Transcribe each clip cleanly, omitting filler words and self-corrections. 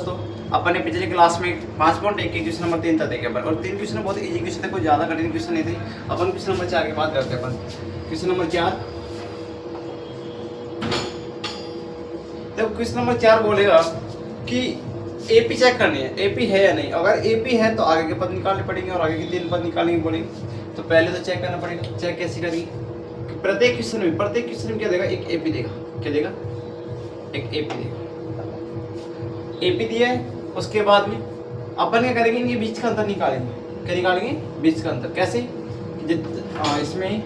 दोस्तों, अपन ने पिछले क्लास में 5.1 के क्वेश्चन नंबर 3 तक देखे अपन, और 3 क्वेश्चन बहुत इजी क्वेश्चन थे, कोई ज़्यादा कठिन क्वेश्चन नहीं थे। अपन क्वेश्चन नंबर 4 की बात करते हैं। अपन क्वेश्चन नंबर 4, जब क्वेश्चन नंबर 4 बोलेगा कि एपी चेक करनी है, एपी है या नहीं। अगर एपी है तो आगे के पद निकालने पड़ेंगे और आगे के 3 पद निकालने पड़ेंगे। तो पहले तो चेक करना पड़ेगा। चेक कैसे करेंगे? प्रत्येक क्वेश्चन में क्या देगा? एक एपी देगा। क्या देगा? एक एपी देगा। एपी दिया है, उसके बाद में अपन क्या करेंगे? इनके बीच का अंतर निकालेंगे। क्या निकालेंगे? बीच का अंतर। कैसे? इसमें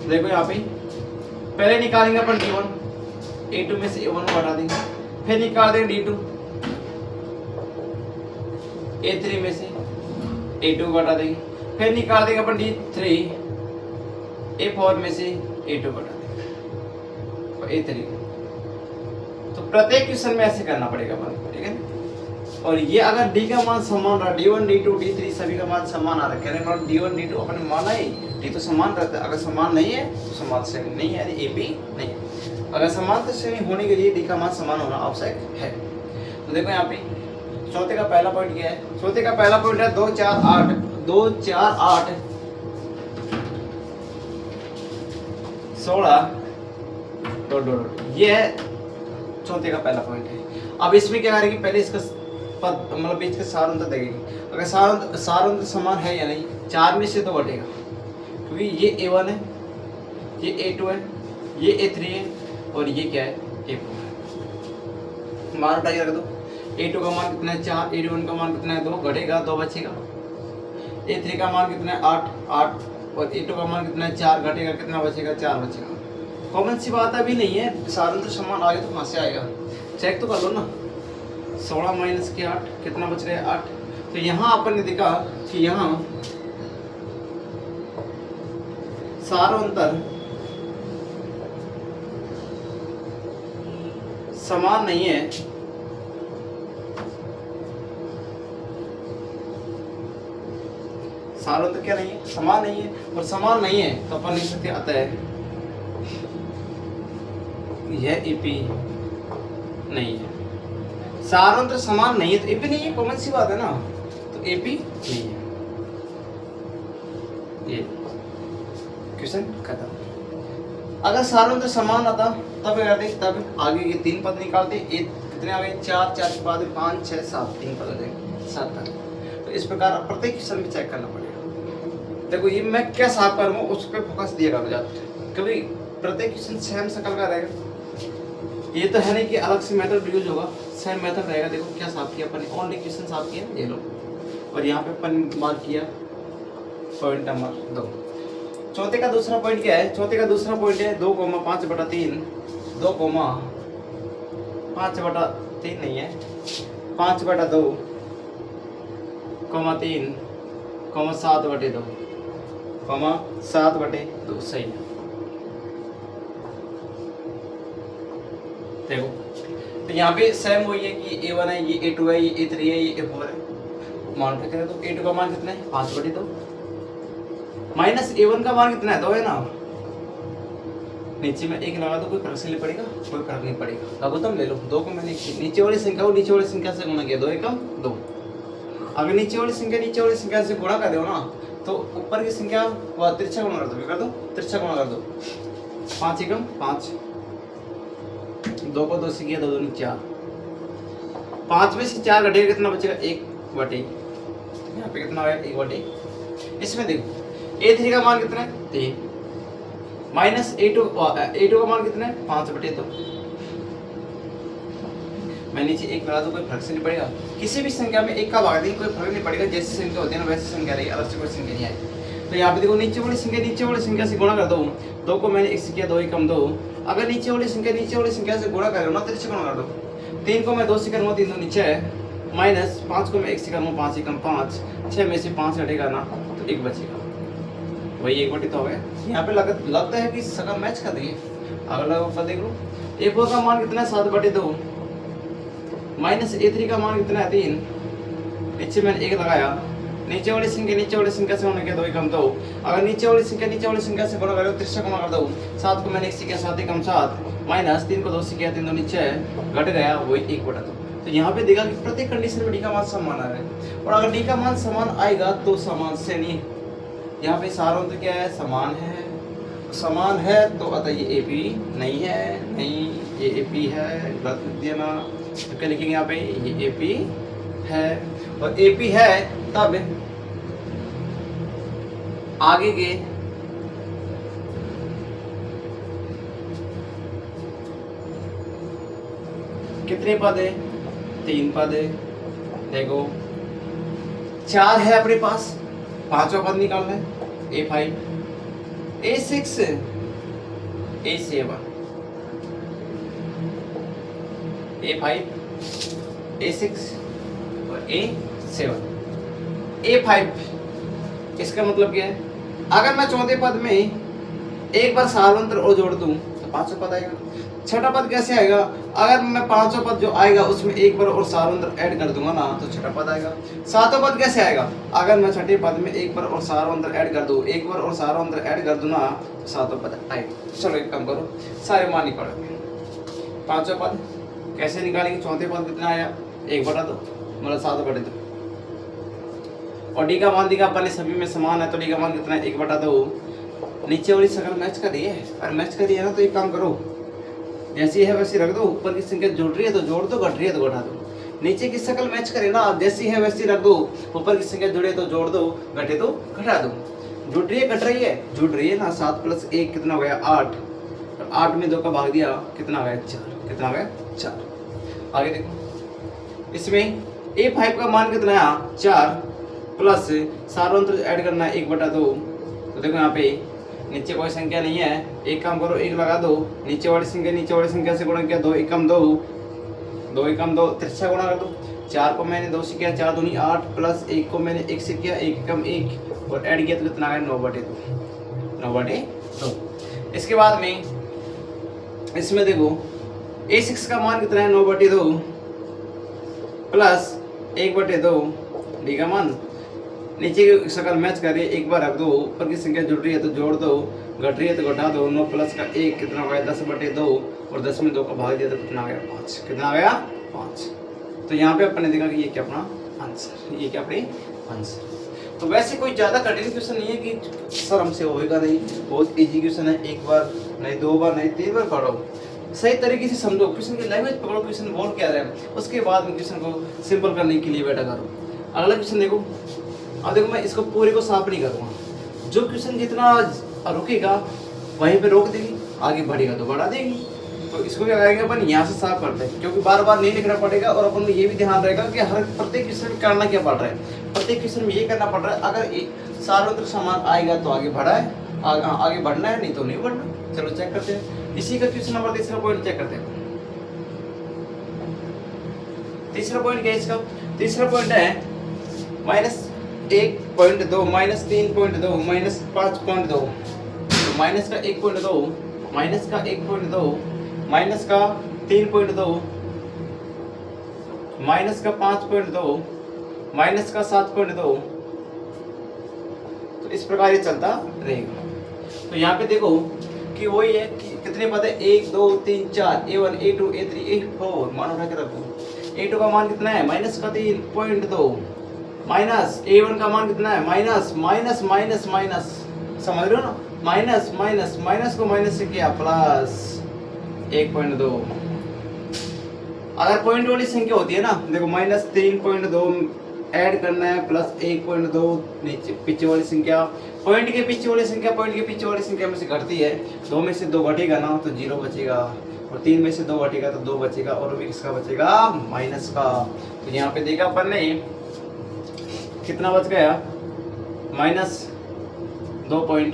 देखो यहाँ पे पहले निकालेंगे अपन D1, A2 में से A1 को हटा देंगे, फिर निकाल देंगे D2, A3 में से A2 को हटा देंगे, फिर निकाल देंगे अपन D3, A4 में से A2 को हटा देंगे और A3। तो प्रत्येक क्वेश्चन में ऐसे करना पड़ेगा अपन, ठीक है। और ये अगर D का मान समान रहा, D1 D2 D3 सभी का मान समान आ रहा है, कहने का D1 D2 अपन माना ही D तो समान रहता है। अगर समान नहीं है तो समान श्रेणी नहीं है, यानी एपी नहीं है। अगर समांतर श्रेणी होने के लिए D का मान समान होना आवश्यक है। तो देखो यहाँ पे चौथे का पहला पॉइंट क्या है? चौथे का पहला पॉइंट है 2 4 8 2 4 8 16 डॉट। ये है चौथे का पहला पॉइंट है। अब इसमें क्या करेगी? पहले इसका पद मतलब बीच का सार अंतर देखेगी। अगर सार अंतर समान है या नहीं, 4 में से 2 घटेगा, क्योंकि ये A1 है, ये A2 है, ये A3 है और ये क्या है? A4 है। मान उठाइए रख दो। A2 का मान कितना है? 4। A1 का मान कितना है? 2 घटेगा, 2 बचेगा। A3 का मान कितना है? 8 और A2 का मान कितना है? 4 घटेगा, कितना बचेगा? 4 बचेगा। कॉमन सी बात अभी नहीं है, सार अंतर समान आगे तो कहाँ से आएगा? चेक तो कर लो ना। 16 माइनस के 8 कितना बच रहा है? 8। तो यहाँ अपन ने देखा कि यहाँ सार अंतर समान नहीं है, सार अंतर क्या नहीं है? समान नहीं है। और समान नहीं है तो अपन लिख सकते आता है यह एपी नहीं है। सार अंतर समान नहीं है तो एपी नहीं है, कॉमन सी बात है ना। तो एपी नहीं है। ये क्वेश्चन खत्म। अगर सार अंतर समान आता तब क्या करते? तब आगे के 3 पद निकालते। कितने आ गए? 4 4 के बाद 5 6 7 3 पद आ जाएंगे, 7 तक। तो इस प्रकार प्रत्येक क्वेश्चन में चेक करना पड़ेगा। देखो ये मैं क्या साफ करूँ उस पर फोकस दिया करो जाते, कभी प्रत्येक क्वेश्चन सेम शकल का रहेगा। ये तो है नहीं कि अलग से मेथड यूज होगा, सेम मेथड रहेगा। देखो क्या साफ किया अपन ने, ओनली क्वेश्चन साफ किया, ये लो। और यहाँ पे अपन मार्क किया पॉइंट नंबर 2। चौथे का दूसरा पॉइंट क्या है? चौथे का दूसरा पॉइंट है 2,5/3 2,5/3 नहीं है, 5/2 3 7/2 7/2 सही है। देखो तो यहाँ पे सेम वही है कि A1 है, ये A2 है, ये A3 है, ये A4 है। मान पे करें तो A2 का मान कितना है? 5/2 माइनस A1 का मान कितना है? 2 है ना। नीचे में 1 लगा दो, कोई फर्क नहीं पड़ेगा, कोई फर्क नहीं पड़ेगा। लघुत्तम ले लो। 2 को मैंने नीचे वाली संख्या को नीचे वाली संख्या से गुणा किया, 2 एकम 2। अगर नीचे वाली संख्या से गुणा कर दो ना, तो ऊपर की संख्या को तिरछा गुणा कर दो। क्या कर दो? तिरछा गुणा कर दो। 5 एकम 5, 2 को 2 से किया, 2 2 4। 5 में से 4 घटेगा, कितना बचेगा? 1/। यहाँ पे कितना आया? 1/। इसमें देखो A3 का मान कितना है? 3 माइनस A2 का मान कितना है? 5/2। मैं नीचे 1 लगा दूं, कोई फर्क से नहीं पड़ेगा। किसी भी संख्या में 1 का भाग देंगे, कोई फर्क नहीं पड़ेगा। जैसी संख्या होती है ना वैसी संख्या रही, अलग से कोई संख्या नहीं आएगी। तो यहाँ पे देखो नीचे वाली संख्या से गुणा कर दो। 2 को मैंने 1 से किया, 2 एकम 2। अगर नीचे वाली संख्या से गुणा करो ना, तिरछे गुणा कर दो। 3 को मैं 2 से करूँगा, 3 2 6 माइनस 5 को मैं 1 से करूँगा, 5 एकम 5। 6 में से 5 घटेगा ना तो 1 बचेगा, वही 1/2 तो हो गया। यहाँ पे लगता है कि सकल मैच कर दिए। अगला ऊपर देख लो, A4 का मान कितना है? 7/2 माइनस A3 का मान कितना है? 3। नीचे मैंने 1 लगाया, नीचे वाली संख्या से होने के 2 एकम 2। अगर नीचे वाली संख्या से गुणा करो, तिरछा गुणा कर दो। 7 को मैंने 1 से किया, 7 एकम 7 माइनस 3 को 2 से किया, 3 2 6 घट गया, वही 1/2। तो यहाँ पे देखा कि प्रत्येक कंडीशन में डी का मान समान आ रहा है, और अगर डी का मान समान आएगा तो समान से नहीं, यहाँ पे सारा तो क्या है, समान है, समान है तो अतः ये ए पी नहीं है, नहीं ये ए पी है, गलत लिख दिया ना, तो क्या लिखेंगे यहाँ पे, ये ए पी है, और ए पी है तब आगे के कितने पद है, 3 पद है, देखो 4 है अपने पास, 5वां पद निकालना है, A5 A6 A7 A5 A6 और A7 A5 इसका मतलब क्या है, अगर मैं चौथे पद में एक बार सार्वंत्र और जोड़ दूं तो 5वां पद आएगा। छठा पद कैसे आएगा, अगर मैं 5वां पद जो आएगा उसमें एक बार और सार्वंत्र ऐड कर दूंगा ना तो छठा पद आएगा। 7वां पद कैसे आएगा, अगर मैं छठे पद में एक बार और सार्वंत्र ऐड कर दूं, एक बार और सार्वंत्र ऐड कर दूं ना तो 7वां पद आएगा। चलो एक काम करो, सारे मान निकालो। 5वां पद कैसे निकालेंगे, चौथे पद कितना आया, 1/2 मतलब 7/2, और डी का मान दिखा अपन ने सभी में समान है तो डी का मान कितना है, 1/2। नीचे वाली शकल मैच कर रही है, और मैच कर रही है ना तो एक काम करो, जैसी है वैसी रख दो, ऊपर की संख्या जुड़ रही है तो जोड़ दो, घट रही है तो घटा दो। नीचे की शकल मैच करे ना, जैसी है वैसी रख दो, ऊपर की संख्या जुड़े तो जोड़ दो, घटे तो घटा दो। जुड़ रही है घट रही है, जुड़ रही है ना, 7 + 1 कितना हो गया, 8, 8 में 2 का भाग दिया कितना हो गया, 4, कितना हो गया, 4। आगे देखो, इसमें A5 का मान कितना है, 4 प्लस सार्वंत्र ऐड करना है 1/2। तो देखो यहाँ पे नीचे कोई संख्या नहीं है, एक काम करो 1 लगा दो, नीचे वाली संख्या से गुणा किया, 2 एकम 2, 2 एकम 2, तिरछा गुणा कर दो। 4 को मैंने 2 से किया, 4 दूनी 8 प्लस 1 को मैंने 1 से किया, 1 एकम 1 और ऐड किया तो कितना है, 9/2, 9/2। इसके बाद में इसमें देखो A6 का मान कितना है, 9/2 प्लस 1/2 डी का मान, नीचे की शकल मैच कर रही है, एक बार रख दो, ऊपर की संख्या जुड़ रही है तो जोड़ दो, घट रही है तो घटा दो। 9 + का 1 कितना हो गया, 10/2, और 10 में 2 का भाग दिया तो कितना आ गया, 5, कितना आ गया, 5। तो यहाँ पे अपन ने देखा कि ये क्या अपना आंसर, ये क्या अपनी आंसर। तो वैसे कोई ज़्यादा कठिन क्वेश्चन नहीं है कि सर हमसे होएगा नहीं, बहुत ईजी क्वेश्चन है, एक बार नहीं, 2 बार नहीं, 3 बार पढ़ो, सही तरीके से समझो, क्वेश्चन की लैंग्वेज पकड़ो, क्वेश्चन बोल क्या रहे हैं, उसके बाद में क्वेश्चन को सिंपल करने के लिए बैठा करो। अगला क्वेश्चन देखो, अब देखो मैं इसको पूरे को साफ नहीं करूँगा, जो क्वेश्चन जितना रुकेगा वहीं पे रोक देगी, आगे बढ़ेगा तो बढ़ा देगी। तो इसको क्या करेंगे अपन, यहाँ से साफ करते हैं, क्योंकि बार बार नहीं लिखना पड़ेगा, और अपन को ये भी ध्यान रहेगा कि हर प्रत्येक क्वेश्चन में करना क्या पड़ रहा है, प्रत्येक क्वेश्चन में ये करना पड़ रहा है, अगर सार्वत्र समान आएगा तो आगे बढ़ा है, आगे बढ़ना है, नहीं तो नहीं बढ़ना। चलो चेक करते हैं, इसी का क्वेश्चन नंबर तीसरा पॉइंट चेक करते हैं। तीसरा पॉइंट क्या है इसका, तीसरा पॉइंट है -1.2 -3.2 -5.2, तो माइनस का 1.2, माइनस का 1.2, माइनस का 3.2, माइनस का 5.2, माइनस का 7.2, तो इस प्रकार ये चलता रहेगा। तो यहाँ पे देखो कि वही है कि कितने पद है, 1 2 3 4, A1 A2 A3 A4 मान उठा के रखो। A2 का मान कितना है, माइनस का 3.2, माइनस A1 का मान कितना है, माइनस माइनस माइनस माइनस, समझ रहे हो ना, माइनस माइनस माइनस को माइनस से किया प्लस 1.2। अगर पॉइंट वाली संख्या होती है ना, देखो -3.2 ऐड करना है प्लस 1.2, नीचे पीछे वाली संख्या, पॉइंट के पीछे वाली संख्या पॉइंट के पीछे वाली संख्या में से घटती है, 2 में से 2 घटेगा ना तो 0 बचेगा, और 3 में से 2 घटेगा तो 2 बचेगा, और भी किसका बचेगा, माइनस का। तो यहाँ पे देखा अपन ने कितना बच गया, -2 पॉइंट,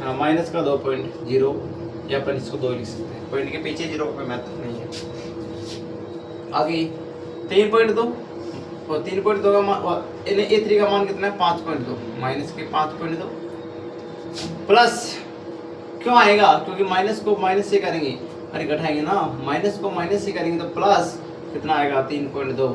हाँ माइनस का 2.0, या अपन इसको 2 लिख सकते हैं, पॉइंट के पीछे 0 का महत्व नहीं है। आगे 3.2, और 3.2 का मान, A3 का मान कितना है, 5.2, माइनस के 5.2 प्लस, क्यों आएगा, क्योंकि माइनस को माइनस से करेंगे, अरे घटाएंगे ना, माइनस को माइनस से करेंगे तो प्लस कितना आएगा, 3.2।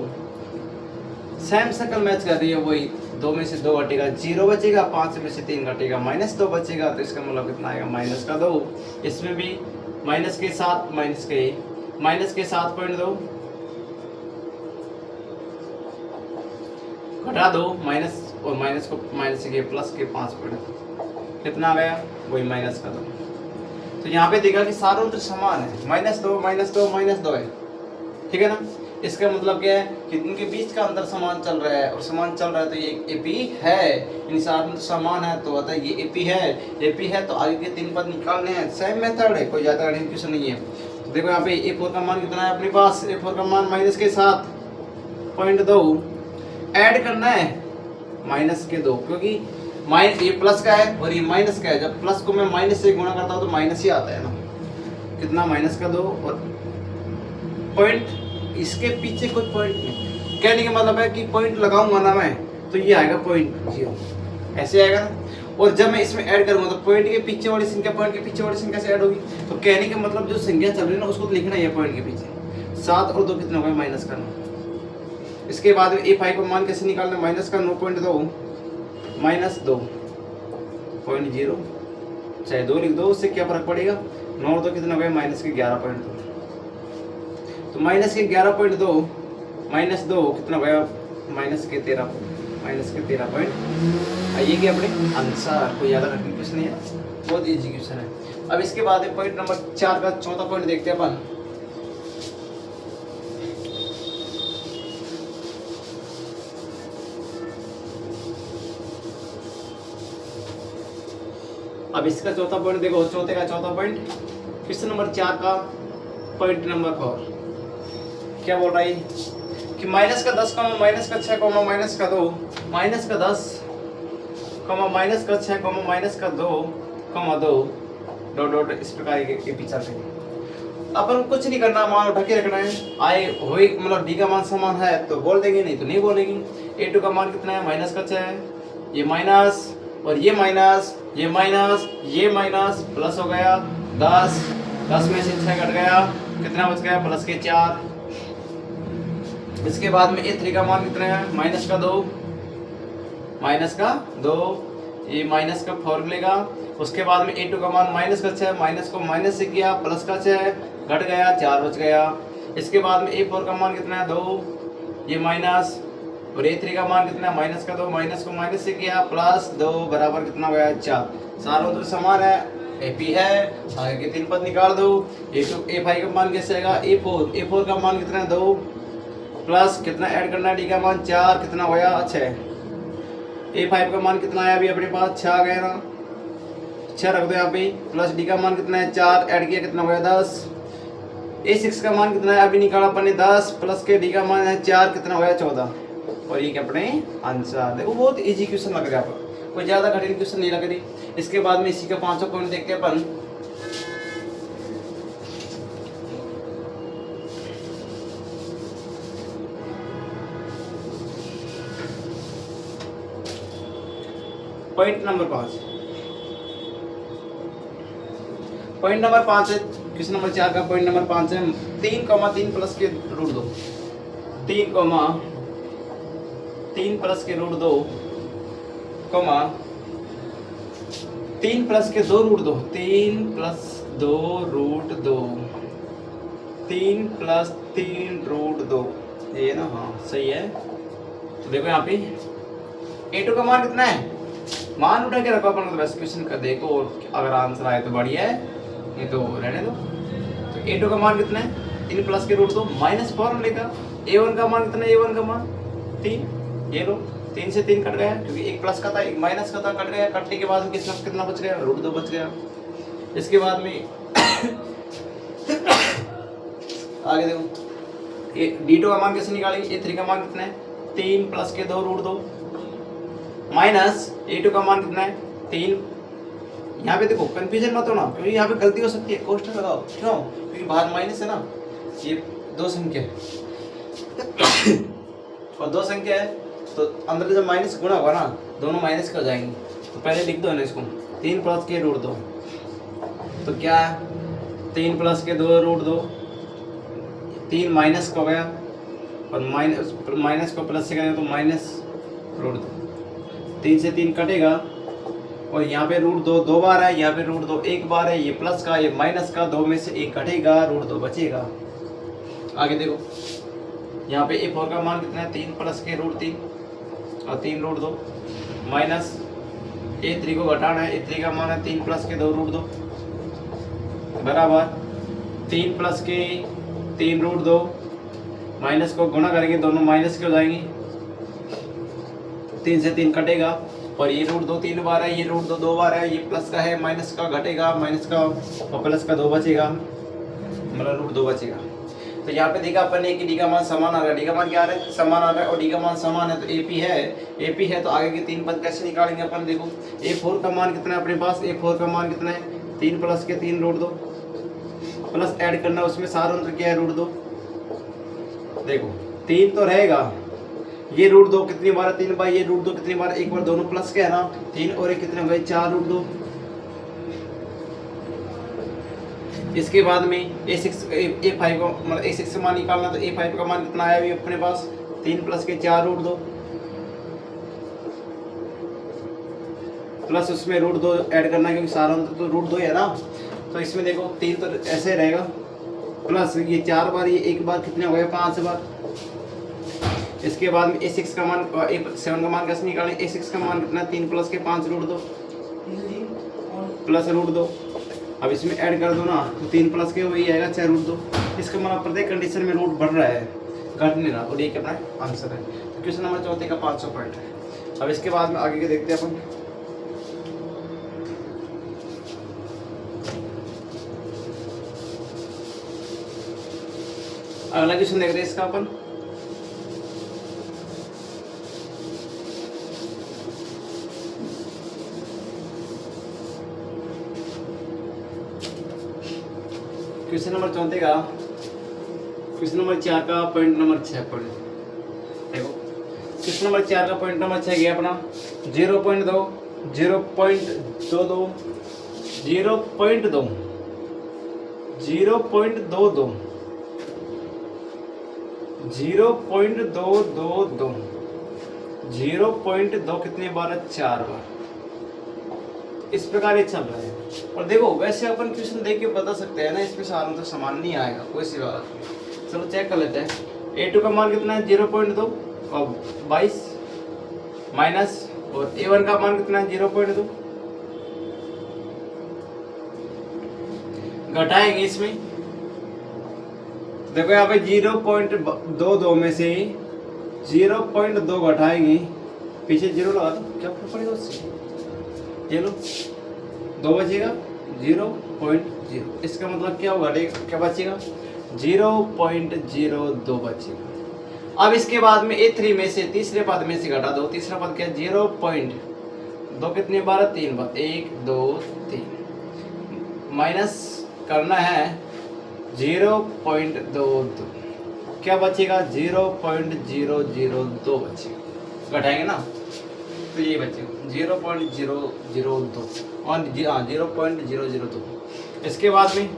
सेम शकल मैच कर रही है, वही 2 में से 2 घटेगा 0 बचेगा, 5 में से 3 घटेगा -2 बचेगा, तो इसका मतलब कितना आएगा, -2। इसमें भी माइनस के 7 माइनस के 7.2 घटा दो माइनस, और माइनस को माइनस से प्लस के 5 पॉइंट, कितना आ गया वही माइनस का 2। तो यहाँ पे देखा कि सारे उत्तर समान है, -2 -2 -2 है, ठीक है ना। इसका मतलब क्या है कि इनके बीच का अंतर समान चल रहा है, और समान चल रहा है तो ये एपी है, इन सारे में समान है तो अतः ये एपी है। एपी है तो आगे के 3 पद निकालने हैं, सेम मेथड है, कोई ज़्यादा कठिन क्वेश्चन नहीं है। तो देखो यहाँ पे A4 का मान कितना है अपने पास, A4 का मान माइनस के 7.2 ऐड करना है माइनस के 2, क्योंकि ये प्लस का है और ये माइनस का है। जब प्लस को मैं माइनस से गुणा करता हूँ तो माइनस ही आता है ना, कितना माइनस का 2 और पॉइंट, इसके पीछे कोई पॉइंट नहीं। कहने का मतलब है कि पॉइंट लगाऊंगा ना मैं तो ये आएगा .0, ऐसे आएगा ना। और जब मैं इसमें ऐड करूंगा तो पॉइंट के पीछे वाली संख्या पॉइंट के पीछे वाली संख्या से ऐड होगी। तो कहने का मतलब जो संख्या चल रही है ना उसको तो लिखना है पॉइंट के पीछे। 7 और 2 कितना होगा माइनस का 9। इसके बाद में A5 का मान कैसे निकालना, माइनस का 9.2 माइनस 2.0, चाहे 2 लिख दो, उससे क्या फर्क पड़ेगा। 9 और 2 कितना हो गया माइनस के 11.2। तो माइनस के 11.2 माइनस 2 कितना हो गया माइनस के 13 पॉइंट। आइए कि अपने आंसर, कोई ज़्यादा कठिन क्वेश्चन नहीं है, बहुत इजी क्वेश्चन है। अब इसके बाद पॉइंट नंबर 4 का चौथा पॉइंट देखते हैं अपन। अब इसका चौथा पॉइंट देखो, चौथे का चौथा पॉइंट क्वेश्चन नंबर 4 का पॉइंट नंबर 4 क्या बोल रहा है कि माइनस का 10, माइनस का 6, माइनस का 2, माइनस का 10, माइनस का 6, माइनस का 2, 2 डॉट डॉट इस प्रकार के पीछा से अपन कुछ नहीं करना, मान उठा के रखना है। आए होए मतलब डी का मान समान है तो बोल देंगे, नहीं तो नहीं बोलेंगे। A2 का मान कितना है माइनस का 6 है, ये माइनस और ये माइनस, ये माइनस, ये माइनस, प्लस हो गया 10, 10 में से 6 कट गया, कितना बच गया प्लस के 4। इसके बाद में A3 का मान कितना है माइनस का 2, माइनस का 2, ये माइनस का 4 मिलेगा। उसके बाद में A2 का मान माइनस का 6, माइनस को माइनस से किया, प्लस का 6 घट गया, 4 बच गया। इसके बाद में A4 का मान कितना है 2, ये माइनस, और A3 का मान कितना है माइनस का 2, माइनस को माइनस से किया, प्लस 2 बराबर कितना हो गया 4। सारा उत्तर समान है, AP है, आगे के 3 पद निकाल दो। A5 का मान कैसे आएगा A4 का मान कितना है 2 प्लस कितना ऐड करना है डी का मान 4, कितना हो गया 6। A5 का मान कितना है अभी अपने पास 6 आ गया ना, 6 रख दो यहाँ पे, प्लस डी का मान कितना है 4 ऐड किया कितना हो गया 10। A6 का मान कितना है अभी निकाला अपन ने 10, प्लस के डी का मान है 4, कितना हो गया 14। और ये क्या अपने आंसर। देखो बहुत इजी क्वेश्चन लग रहा है आपको, कोई ज़्यादा कठिन क्वेश्चन नहीं लग रही। इसके बाद में इसी का 5वां पॉइंट देखते हैं अपन। पॉइंट नंबर 5, पॉइंट नंबर 5 है क्वेश्चन नंबर 4 का पॉइंट नंबर 5 है 3,3 प्लस के रूट 2, 3,3 प्लस के रूट 2, 3 प्लस के 2 root 2, 3 plus 2 root 2, 3 plus 3 root 2, ये ना, हाँ सही है। तो देखो यहाँ पे A2 का मान कितना है, मान उठा के रखो अपन, बस क्वेश्चन का देखो, और अगर आंसर आए तो बढ़िया है, नहीं तो रहने दो। तो A2 का मान कितना है 3 प्लस के रूट 2 माइनस फॉर्मूले का। A1 का मान कितना है, A1 का मान 3, ये लो 3 से 3 कट गया, क्योंकि एक प्लस का था एक माइनस का था, कट गया। कटने के बाद में कितना बच गया रूट 2 बच गया। इसके बाद में आगे देखो D2 का मान कैसे निकालेंगे, A3 का मान कितना है 3 प्लस के 2 रूट 2 माइनस A2 का मान कितना है 3। यहाँ पे देखो कंफ्यूजन मत होना, क्योंकि यहाँ पे गलती हो सकती है, कोष्ठक लगाओ, क्यों, क्योंकि बाहर माइनस है ना, ये 2 संख्या है और 2 संख्या है तो अंदर जब माइनस गुणा होगा ना, दोनों माइनस का हो जाएंगे। तो पहले लिख दो ना इसको, 3 प्लस के रूट 2, तो क्या 3 प्लस के 2 रूट 2, 3 माइनस का हो गया, और माइनस को प्लस से करेंगे तो माइनस रूट 2, 3 से 3 कटेगा, और यहाँ पे रूट 2 2 बार है, यहाँ पे रूट 2 1 बार है, ये प्लस का ये माइनस का, 2 में से 1 कटेगा, रूट 2 बचेगा। आगे देखो यहाँ पे A4 का मान कितना है 3 प्लस के रूट 3, और 3 रूट 2 माइनस A3 को घटाना है, A3 का मान है 3 प्लस के 2 रूट 2 बराबर 3 प्लस के 3 रूट 2 माइनस को गुणा करेंगे, दोनों माइनस के हो जाएंगे, 3 से 3 कटेगा और ये रूट 2 3 बार है, ये रूट 2 2 बार है, ये प्लस का है माइनस का घटेगा, माइनस का और प्लस का 2 बचेगा, मतलब रूट 2 बचेगा। तो यहाँ पे देखा अपन ने कि डी का मान समान आ रहा है, डी का मान क्या आ रहा है, समान आ रहा है और डी का मान समान है, तो एपी है तो आगे के 3 पद कैसे निकालेंगे अपन। देखो A4 का मान कितना है अपने पास, A4 का मान कितना है 3 प्लस के 3 रूट 2 प्लस ऐड करना, उसमें सारा अंतर क्या है रूट 2। देखो 3 तो रहेगा, ये रूट 2 कितनी बार है 3 बार, ये रूट 2 कितनी बार, एक बार दोनों प्लस के है ना 3 और एक कितने हो गए 4 रूट 2। इसके बाद में A6 A5 का मतलब A6 का मान निकालना, तो A5 का मान कितना आया अभी अपने पास 3 प्लस के 4 रूट 2 प्लस उसमें रूट 2 ऐड करना, क्योंकि सारा तो रूट 2 है ना, तो इसमें देखो 3 तो ऐसे रहेगा प्लस ये 4 बार, ये एक बार कितने हो गए 5 बार। इसके बाद में A6 का मान A7 का मान कैसे निकालें, A6 का मान कितना 3 प्लस के 5 रूट 2 प्लस रूट 2, अब इसमें ऐड कर दो ना तो 3 प्लस के वही आएगा 6 रूट 2। इसका मतलब प्रत्येक कंडीशन में रूट बढ़ रहा है, घट नहीं रहा, और ये कितना आंसर है। तो क्वेश्चन नंबर 34 का 500 पॉइंट है। अब इसके बाद में आगे के देखते हैं अपन। अगला क्वेश्चन देख रहे हैं इसका अपन। क्वेश्चन नंबर 34 का क्वेश्चन नंबर 4 का पॉइंट नंबर 6 पॉइंट देखो। क्वेश्चन नंबर 4 का पॉइंट नंबर 6 गया अपना 0.2 0.22 0.2 0.22 0.222 0.2 कितने बार है 4 बार, इस प्रकार ये चल रहा है। और देखो वैसे अपन क्वेश्चन देख के बता सकते हैं ना, इसमें सारा तो समान नहीं आएगा, कोई सी बात नहीं। चलो चेक कर लेते हैं। A2 का मान कितना है 0.2 और 22 माइनस, और A1 का मान कितना है 0.2 घटाएंगे इसमें। देखो यहाँ पे 0.22 में से 0.2 घटाएंगे, पीछे 0 लगा दो, क्या फर्क पड़ेगा उससे, ये लो 2 बचेगा 0.0, इसका मतलब क्या होगा, क्या बचेगा 0.02 बचेगा। अब इसके बाद में A3 में से तीसरे पद में से घटा दो, तीसरा पद क्या 0.2 कितने बार 3 बार, 1 2 3 माइनस करना है 0.22, क्या बचेगा 0.002 बचेगा, घटाएंगे ना तो ये बचेगा 0.002 और 0.002। इसके बाद में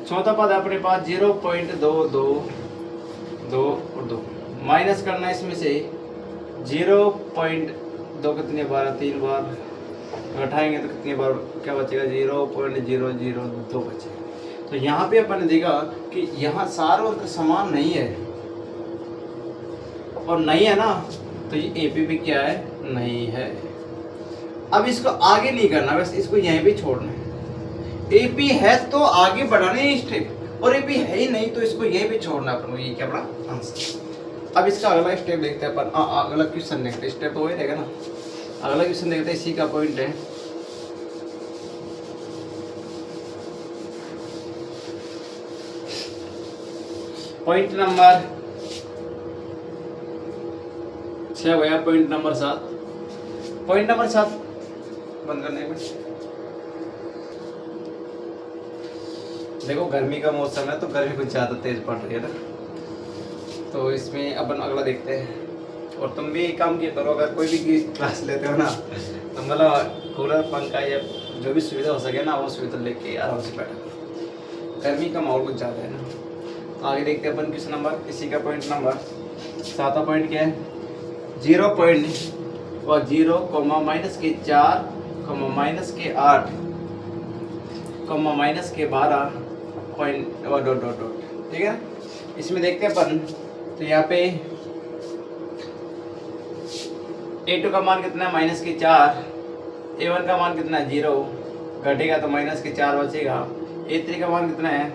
चौथा पद अपने पास 0.222 माइनस करना इसमें से 0.2 कितने बार 3 बार, घटाएंगे तो कितने बार, क्या बचेगा 0.002 बचेगा। तो यहाँ पे अपन ने देखा कि यहाँ सारा अंतर समान नहीं है, और नहीं है ना, तो ये AP भी क्या है नहीं है। अब इसको आगे नहीं करना, बस इसको यहीं पे छोड़ना है। AP है तो आगे बढ़ाने है स्टेप, और AP है ही नहीं तो इसको यहीं पे छोड़ना अपन को, ये क्या बड़ा आंसर। अब इसका अगला स्टेप देखते हैं अपन, अगला क्वेश्चन देखते हैं, स्टेप तो वही रहेगा ना। अगला क्वेश्चन देखते हैं, इसी का पॉइंट है पॉइंट नंबर 6 गया, पॉइंट नंबर 7। पॉइंट नंबर 7 बंद करने में देखो गर्मी का मौसम है तो गर्मी कुछ ज़्यादा तेज पड़ रही है ना, तो इसमें अपन अगला देखते हैं। और तुम भी एक काम किया करो, अगर कोई भी क्लास लेते हो ना तो मतलब कूलर पंखा या जो भी सुविधा हो सके ना वो सुविधा लेके आराम से बैठा करो, गर्मी का माहौल कुछ ज़्यादा है ना। तो आगे देखते हैं अपन किस नंबर, इसी का पॉइंट नंबर 7 पॉइंट क्या है 0.0 माइनस के 4 माइनस के 8 माइनस के 12 पॉइंट डॉट, ठीक है। इसमें देखते हैं अपन, तो यहाँ पे A2 का मान कितना है माइनस के 4, A1 का मान कितना है 0, घटेगा तो माइनस के 4 बचेगा। A3 का मान कितना है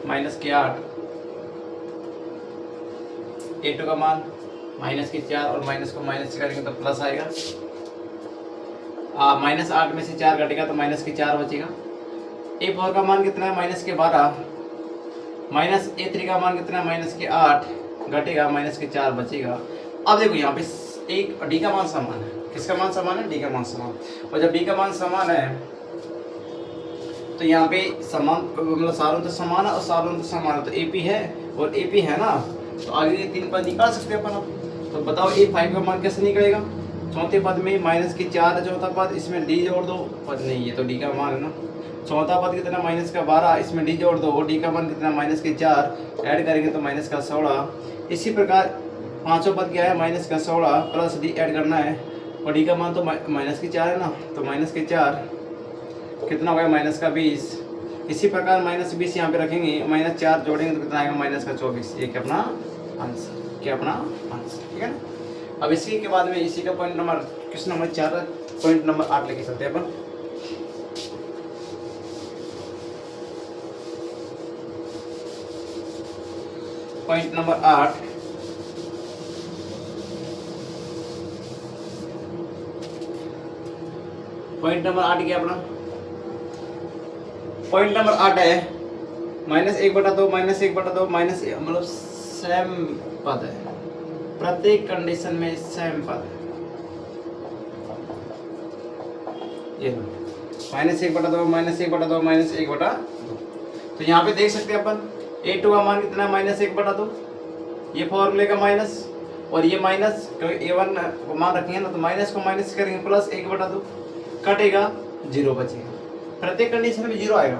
माइनस के 8, A2 का मान माइनस के 4 और माइनस को माइनस करेंगे तो प्लस आएगा। माइनस 8 में से 4 घटेगा तो माइनस के 4 बचेगा। A4 का मान कितना है माइनस के 12, माइनस A3 का मान कितना है माइनस के 8, घटेगा माइनस के 4 बचेगा। अब देखो यहाँ पे एक D का मान समान है, किसका मान समान है, D का मान समान। और जब D का मान समान है तो यहाँ पे समान मतलब सारों तो समान है और सारों तो समान है, तो AP है और AP है ना, तो आगे ये 3 पद निकाल सकते हैं अपन। अब तो बताओ A5 का मान कैसे निकलेगा, चौथे पद में माइनस के 4 है चौथा पद, इसमें D जोड़ दो, पद नहीं है तो D का मान है ना। चौथा पद कितना माइनस का 12, इसमें D जोड़ दो, D का मान कितना माइनस के 4, ऐड करेंगे तो माइनस का 16। इसी प्रकार पांचों पद क्या है माइनस का 16 प्लस D ऐड करना है, और D का मान तो माइनस के 4 है ना, तो माइनस के 4 कितना हो गया माइनस का 20। इसी प्रकार माइनस 20 यहाँ पे रखेंगे, माइनस 4 जोड़ेंगे तो कितना आएगा माइनस का 24। ये क्या अपना आंसर, क्या अपना आंसर, ठीक है ना। अब इसी के बाद में इसी का point number question number 4 point number 8 लेके चलते हैं अपन। पॉइंट नंबर 8, पॉइंट नंबर 8 क्या अपना, पॉइंट नंबर 8 है माइनस 1/2 माइनस 1/2 माइनस मतलब सेम पद है, प्रत्येक कंडीशन में सेम पद है। ये माइनस 1/2 माइनस 1/2 माइनस 1/2, तो यहाँ पे देख सकते हैं अपन A2 का मान कितना है माइनस 1/2, ये फॉर्मूले का माइनस और ये माइनस, क्योंकि A1 को मान रखेंगे ना तो माइनस को माइनस करेंगे प्लस 1/2, कटेगा 0 बचेगा, प्रत्येक कंडीशन में 0 आएगा।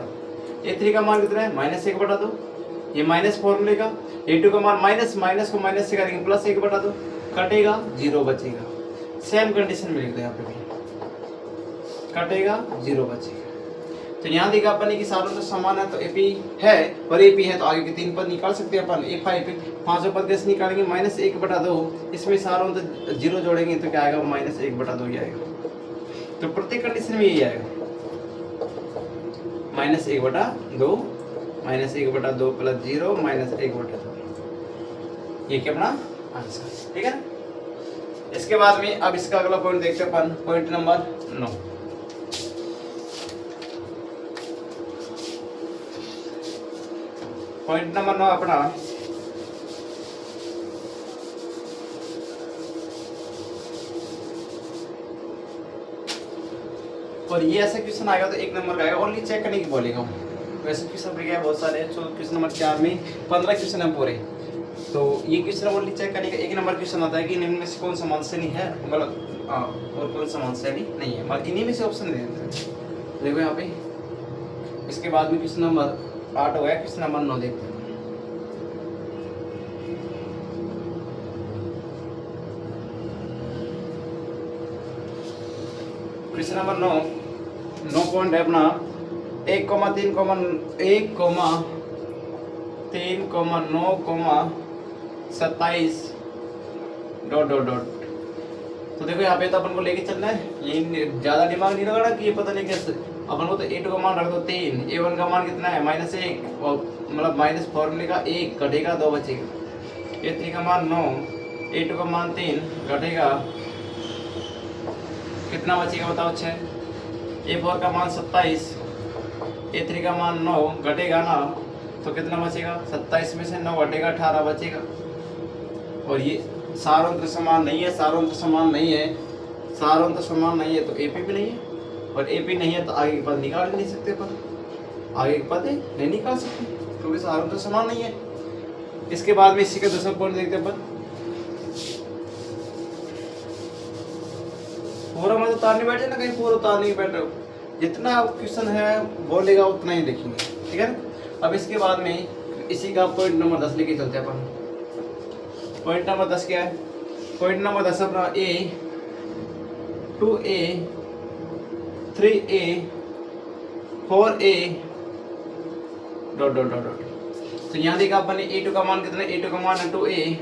A3 का मान कितना है माइनस 1/2, ये माइनस फॉर्मूले का, A2 का मान माइनस, माइनस को माइनस से करेंगे प्लस 1/2, कटेगा 0 बचेगा। सेम कंडीशन में लिख दो यहाँ पे भी, कटेगा 0 बचेगा। तो यहाँ देखा अपन कि सारों तो समान है, तो AP है और AP है तो आगे के 3 पद निकाल सकते हैं अपन। A5 पांचों पद कैसे निकालेंगे, माइनस 1/2, इसमें सारों तो 0 जोड़ेंगे तो क्या आएगा माइनस 1/2 ही आएगा। तो प्रत्येक कंडीशन में यही आएगा माइनस 1/2 माइनस 1/2 प्लस 0 माइनस 1/2, ये क्या अपना आंसर, ठीक है। इसके बाद में अब इसका अगला पॉइंट देखते हैं अपन, पॉइंट नंबर 9। पॉइंट नंबर 9 अपना और ये ऐसा क्वेश्चन आएगा तो 1 नंबर का आएगा, ओनली चेक करने की बोलेगा। वैसे क्वेश्चन है बहुत सारे, तो क्वेश्चन नंबर 4 में 15 क्वेश्चन है पूरे, तो ये क्वेश्चन ओनली चेक करने का 1 नंबर क्वेश्चन आता है कि निम्न में से कौन समान श्रेणी है, मतलब और कौन समान श्रेणी नहीं है, मतलब इन्हीं में से ऑप्शन दे देते हैं। देखो यहाँ पे इसके बाद में क्वेश्चन नंबर 8 हो गया, क्वेश्चन नंबर 9 देखते हैं। क्वेश्चन नंबर 9 पॉइंट है अपना 1,3,9,27 ... तो देखो यहाँ पे तो अपन को लेके चलना है, ये ज्यादा दिमाग नहीं लगाना कि ये पता नहीं कैसे। अपन को तो A2 का मान रख दो 3, A1 का मान कितना है -1 और मतलब माइनस फॉर्मूले का 1, घटेगा 2 बचेगा। A3 का मान 9, A2 का मान 3, घटेगा कितना बचेगा बताओ 6। A4 का मान 27, A3 का मान 9, घटेगा ना तो कितना बचेगा 27 में से 9 घटेगा 18 बचेगा। और ये सारों समान नहीं है, सारों समान नहीं है, सारों समान नहीं है तो AP भी नहीं है, और AP नहीं है तो आगे के पद निकाल नहीं सकते, पर आगे के पद नहीं निकाल सकते क्योंकि सारों तो समान नहीं है। इसके बाद में इसी का दूसरा पॉइंट देखते हैं अपन, पूरा मतलब उतारने बैठे ना, कहीं पूरा उतारने बैठ रहे हो, जितना क्वेश्चन है बोलेगा उतना ही देखेंगे, ठीक है ना। अब इसके बाद में इसी का पॉइंट नंबर 10 लेके चलते हैं अपन। पॉइंट नंबर 10 क्या है, पॉइंट नंबर 10 अपना A 2A 3A 4A ... तो यहाँ देखा अपन ने A2 का मान कितना है, A2 का मान है 2A,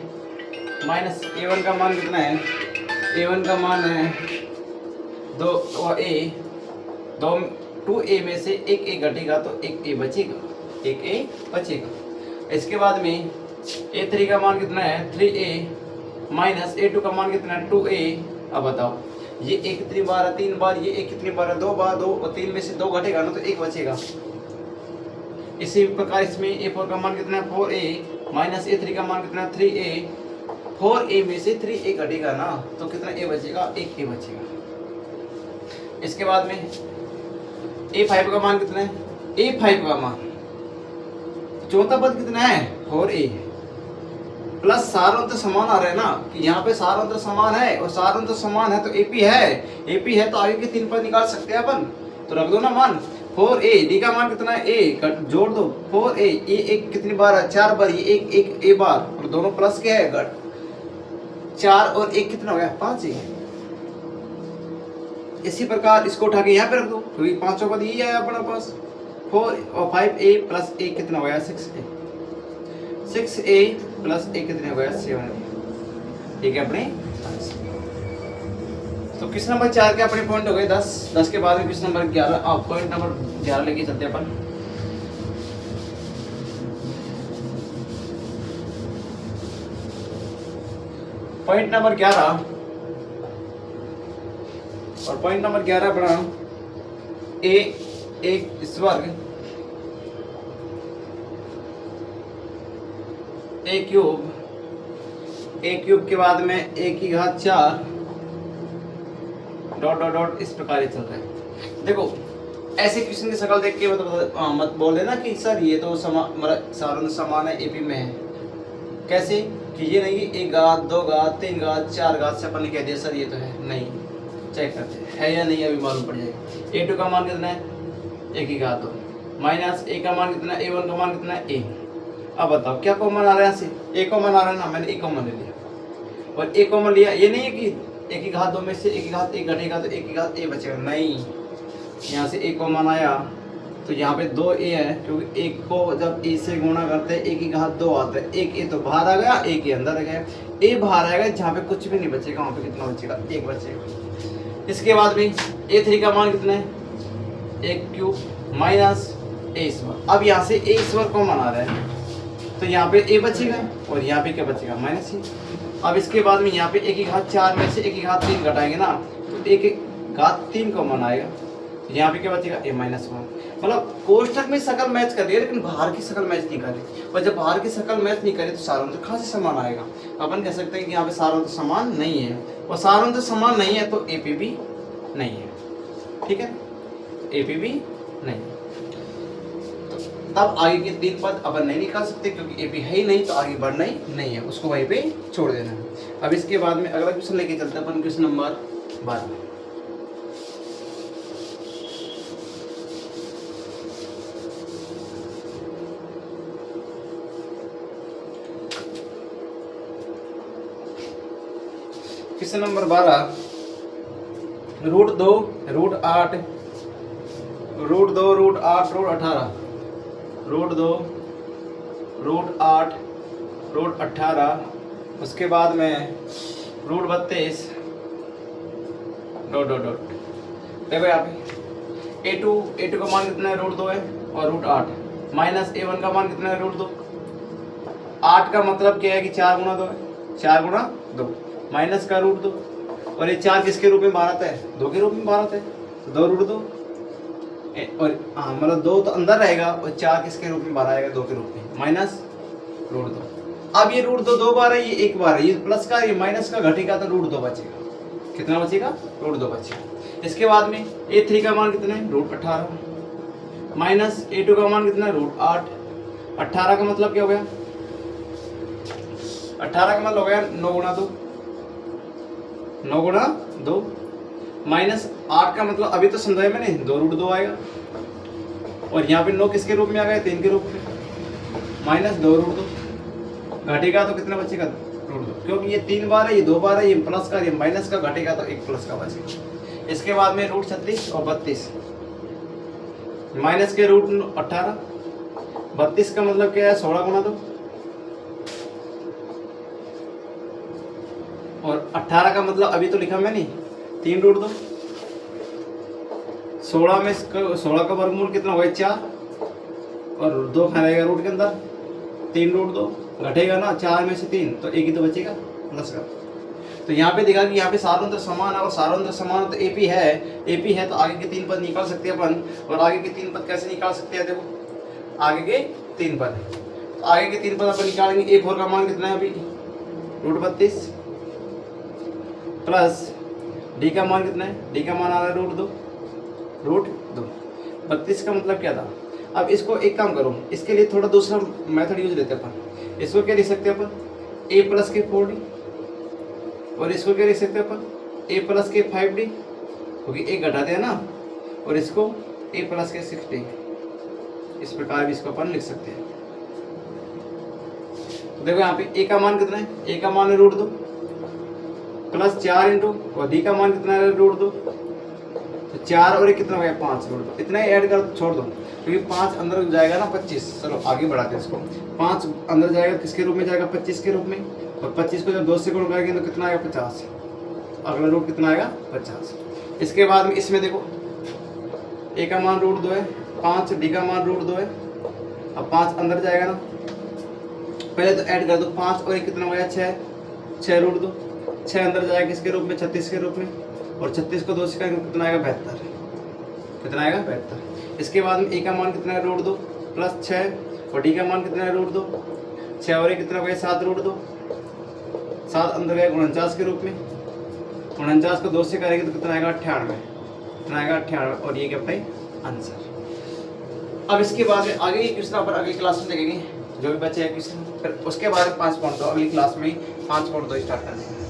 माइनस A1 का मान कितना है A1 का मान है 2A, 2A में से एक A घटेगा तो एक A बचेगा, एक A बचेगा। इसके बाद में A3 का मान कितना है 3A माइनस A2 का मान कितना है 2A। अब बताओ ये एक कितनी बार है 3 बार, ये एक कितनी बार है 2 बार, 2 और 3 में से 2 घटेगा ना तो एक बचेगा। इसी प्रकार इसमें A4 का मान कितना है 4A माइनस A3 का मान कितना है 3A। 4A में से 3A घटेगा ना तो कितना A बचेगा, एक A बचेगा। इसके बाद में A5 का मान कितना है, A5 का मान चौथा पद कितना है 4A प्लस सारों समान आ रहे हैं ना कि यहाँ पे सारों समान है और सारों समान है तो AP है तो आगे के 3 पद निकाल सकते हैं अपन, तो रख दो ना मान 4A। D का मान कितना है A, जोड़ दो 4A, A एक कितनी बार है 4 बार, ये एक A बार और दोनों प्लस के है 4 और 1 कितना हो गया 5 A। इसी प्रकार इसको उठा के यहाँ पे रख दो क्योंकि 5 पद यही है अपना पास। 4 और 5A प्लस 1 कितना हो गया 6A, 6A प्लस 1 कितने हो गया 7A। ठीक है अपने। तो किस नंबर 4 के अपने पॉइंट हो गए 10 के बाद में किस नंबर 11, आप पॉइंट नंबर 11 लेके चलते अपन। पॉइंट नंबर 11 और पॉइंट नंबर 11 अपना A एक स्वर्ग A क्यूब के बाद में A की घात 4 डॉट डॉट डॉट इस प्रकार चल रहा है। देखो ऐसे क्वेश्चन की शक्ल देख के मत बोल देना कि सर ये तो सारों समान है AP में है। कैसे कि ये नहीं कि 1 घात 2 घात 3 घात 4 घात से अपन ने कह दिया सर ये तो है, नहीं चेक करते है या नहीं अभी मालूम पड़ जाएगा। A2 का मान कितना है 1 की घात 2 माइनस A का मान कितना है A1 का मान कितना है A। अब बताओ क्या कॉमन आ रहा है यहाँ से, A कॉमन आ रहा है ना, मैंने A कॉमन ले लिया और A कॉमन लिया। ये नहीं है कि 1 की घात 2 में से 1 की घात 1 घटेगा तो 1 की घात A बचेगा, नहीं यहाँ से A कॉमन आया तो यहाँ पे 2A है क्योंकि 1 को जब A से गुणा करते हैं 1 की घात 2 आता है, 1 A तो बाहर आ गया 1 A अंदर आ गया, A बाहर आएगा जहाँ पे कुछ भी नहीं बचेगा वहाँ पे कितना बचेगा 1 बचेगा। इसके बाद में A3 का मान कितना है 1 क्यूब माइनस A स्क्वायर। अब यहाँ से A स्क्वायर कॉमन आ रहा है तो यहाँ पे A बचेगा और यहाँ पे क्या बचेगा माइनस A। अब इसके बाद में यहाँ पे 1 की घात 4 में से 1 की घात 3 घटाएंगे ना तो 1 की घात 3 कॉमन आएगा तो यहाँ पे क्या बचेगा A माइनस 1। मतलब कोष्ठक में शकल मैच कर रही है लेकिन बाहर की शकल मैच नहीं कर रही, और जब बाहर की शकल मैच नहीं करे तो सारों तो खासी समान आएगा। अपन कह सकते हैं कि यहाँ पे सारों तो समान नहीं है और सारों तो समान नहीं है तो AP भी नहीं है। ठीक है AP भी नहीं, तब आगे के 3 पद अपन नहीं निकाल सकते क्योंकि AP है ही नहीं तो आगे बढ़ना ही नहीं है, उसको वहीं पे छोड़ देना है। अब इसके बाद में अगला क्वेश्चन लेके चलते हैं अपन क्वेश्चन नंबर 12। क्वेश्चन नंबर 12 √2 √8 √2 √8 √18 √2 √8 √18 उसके बाद में √32 डॉट डॉट डॉट। देखो यहाँ पे A2 का मान कितना है √2 है और √8 माइनस A1 का मान कितना है √2। 8 का मतलब क्या है कि 4 गुणा 2 है, 4 गुणा 2 माइनस का √2 और ये 4 किसके रूप में बाहर आता है 2 के रूप में बाहर आता है तो 2 √2 और हाँ मतलब 2 तो अंदर रहेगा और 4 किसके रूप में बाहर आएगा 2 के रूप में माइनस √2। अब ये √2 2 बार है ये 1 बार है, ये प्लस का ये माइनस का घटेगा तो √2 बचेगा। कितना बचेगा √2 बचेगा। इसके बाद में A3 का मान कितना है √18 माइनस A2 का मान कितना है √8। 18 का मतलब क्या हो गया 18 का मतलब हो गया 9 गुणा 2 9 गुणा 2 माइनस 8 का मतलब अभी तो समझाया मैंने 2 √2 आएगा और यहाँ पे 9 किसके रूप में आ गए 3 के रूप में माइनस 2 √2 घटेगा तो कितना बचेगा √2 क्योंकि ये 3 बार है ये 2 बार है ये प्लस का ये माइनस का घटेगा तो 1 प्लस का बचेगा। इसके बाद में √36 और 32 माइनस के √18 32 का मतलब क्या है 16 गुणा 2 और 18 का मतलब अभी तो लिखा मैंने 3 रूट 2। 16 में 16 का वर्गमूल कितना होगा 4 और 2 खाना रहेगा रूट के अंदर 3 रूट 2 घटेगा ना 4 में से 3 तो एक ही तो बचेगा प्लस का। तो यहाँ पे देखा कि यहाँ पे सारों समान है और सारों समान तो एपी है तो आगे के 3 पद निकाल सकते हैं अपन। और आगे के 3 पद कैसे निकाल सकते हैं देखो आगे के 3 पद तो आगे के 3 पद अपन निकालेंगे। A4 का मान कितना है अभी रूट 32 प्लस डी का मान कितना है डी का मान आ रहा है रूट 2 32 का मतलब क्या था। अब इसको एक काम करो इसके लिए थोड़ा दूसरा मेथड यूज लेते हैं अपन। इसको क्या लिख सकते हैं अपन a प्लस के 4d और इसको क्या लिख सकते हैं अपन a प्लस के 5d क्योंकि एक घटाते हैं ना और इसको a प्लस के 6d इस प्रकार भी इसको अपन लिख सकते हैं। तो देखो यहाँ पे a का मान कितना है a का मान है रूट 2 प्लस 4 इंटू और d का मान कितना है रूट 2 तो 4 और 1 कितना हो गया 5 रूट 2 इतना ही ऐड कर छोड़ दो क्योंकि 5 अंदर जाएगा ना 25। चलो आगे बढ़ाते हैं इसको 5 अंदर जाएगा किसके रूप में जाएगा 25 के रूप में और 25 को जब 2 से गुणा करेंगे तो कितना आएगा 50। अगला रूट कितना आएगा 50। इसके बाद में इसमें देखो a का मान रूट 2 है 5 d का मान रूट 2 है। अब 5 अंदर जाएगा ना पहले तो ऐड कर दो 5 और 1 कितना हो गया 6 रूट 2 6 अंदर जाएगा किसके रूप में 36 के रूप में और 36 को 2 से करेंगे कितना आएगा 72 कितना आएगा 72। इसके बाद में a का मान कितना है रूट 2 प्लस 6 और d का मान कितना है रूट 2 6 और 1 कितना हो गया 7 रूट 2 7 अंदर गया 49 के रूप में 49 को 2 से करेंगे तो कितना आएगा 98 कितना आएगा 98 और ये क्या है आंसर। अब इसके बाद में आगे की क्वेश्चन अपन अगली क्लास में देखेंगे जो भी बचे हैं क्वेश्चन फिर उसके बाद 5 पॉइंट तो अगली क्लास में 5 पॉइंट तो स्टार्ट कर देंगे।